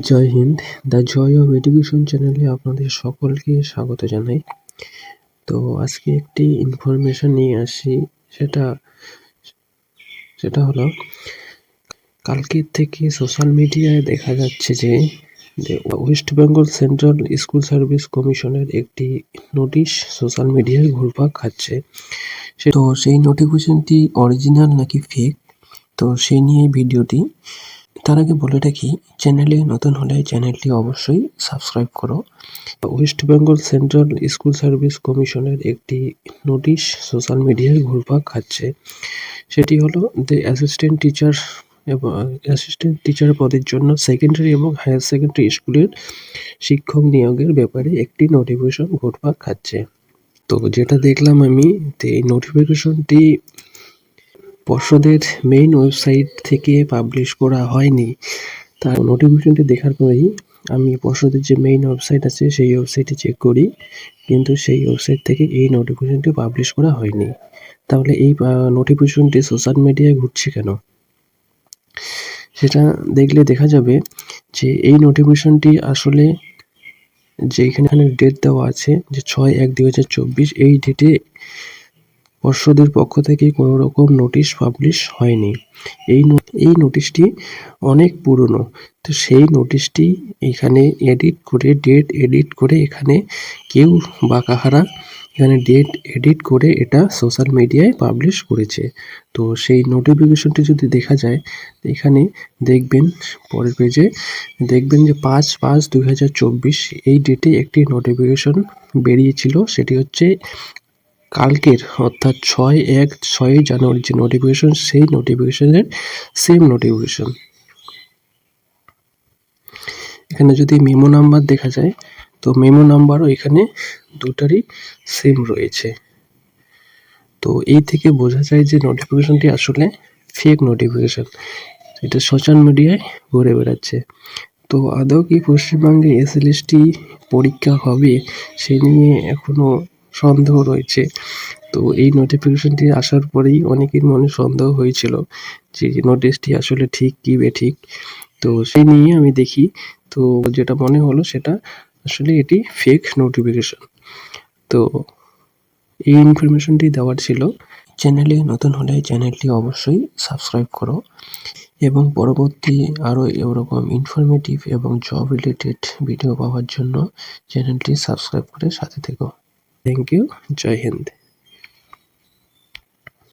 Joy Hind. The Joy of Education চ্যানেলে আপনাদের সকলকে স্বাগত জানাই। তো আজকে একটি ইনফরমেশন নিয়ে আসি, সেটা হলো কালকের থেকে সোশ্যাল মিডিয়ায় দেখা যাচ্ছে যে West Bengal central school service কমিশনের একটি নোটিশ সোশ্যাল মিডিয়ায় ঘুরপাক খাচ্ছে। তো সেই নোটিফিকেশনটি অরিজিনাল নাকি ফেক, তো সেই নিয়ে ভিডিওটি। তার আগে বলে রাখি, চ্যানেলে নতুন হলে চ্যানেলটি অবশ্যই সাবস্ক্রাইব করো। West Bengal central school service কমিশনের একটি নোটিশ সোশ্যাল মিডিয়ায় ঘুরপাক খাচ্ছে। সেটি হলো অ্যাসিস্ট্যান্ট টিচার পদের জন্য সেকেন্ডারি এবং হায়ার সেকেন্ডারি স্কুলের শিক্ষক নিয়োগের ব্যাপারে একটি নোটিফিকেশন ঘুরপাক খাচ্ছে। তো যেটা দেখলাম আমি, এই নোটিফিকেশনটি পর্ষদের মেইন ওয়েবসাইট থেকে পাবলিশ করা হয়নি। তার নোটিফিকেশনটি দেখার পরেই আমি পর্ষদের যে মেইন ওয়েবসাইট আছে সেই ওয়েবসাইটে চেক করি, কিন্তু সেই ওয়েবসাইট থেকে এই নোটিফিকেশনটি পাবলিশ করা হয়নি। তাহলে এই নোটিফিকেশনটি সোশ্যাল মিডিয়ায় ঘুরছে কেন? সেটা দেখলে দেখা যাবে যে এই নোটিফিকেশনটি আসলে যে এখানে ডেট দেওয়া আছে যে 6/1/2024, এই ডেটে পর্ষদের পক্ষ থেকে কোনো রকম নোটিশ পাবলিশ হয়নি। এই নোটিশটি অনেক পুরনো। তো সেই নোটিশটি এখানে ডেট এডিট করে এখানে কেউ বা কাহারা এখানে ডেট এডিট করে এটা সোশ্যাল মিডিয়ায় পাবলিশ করেছে। তো সেই নোটিফিকেশনটি যদি দেখা যায়, এখানে দেখবেন পরের পেজে দেখবেন যে 5/5/2024 এই ডেটে একটি নোটিফিকেশন বেরিয়েছিল। সেটি হচ্ছে কালকের, অর্থাৎ 6 জানুয়ারির যে নোটিফিকেশন, সেই নোটিফিকেশনের সেম নোটিফিকেশন। এখানে যদি মেমো নাম্বার দেখা যায়, তো মেমো নাম্বারও এখানে দুটারই সেম রয়েছে। তো এই থেকে বোঝা যায় যে নোটিফিকেশনটি আসলে ফেক নোটিফিকেশন, এটা সোশ্যাল মিডিয়ায় ঘুরে বেড়াচ্ছে। তো আদৌ কি পশ্চিমবঙ্গে এসএলএসটি পরীক্ষা হবে, সে নিয়ে এখনো সন্দেহ রয়েছে। তো এই নোটিফিকেশনটি আসার পরেই অনেকের মনে সন্দেহ হয়েছিল যে নোটিশটি আসলে ঠিক কি বেঠিক। তো সেই নিয়ে আমি দেখি, তো যেটা মনে হলো সেটা আসলে এটি ফেক নোটিফিকেশন। তো এই ইনফরমেশনটি দেওয়ার ছিল। চ্যানেলে নতুন হলে চ্যানেলটি অবশ্যই সাবস্ক্রাইব করো এবং পরবর্তী আরও এরকম ইনফরমেটিভ এবং জব রিলেটেড ভিডিও পাওয়ার জন্য চ্যানেলটি সাবস্ক্রাইব করে সাথে থেকো। Thank you. জয় হিন্দ।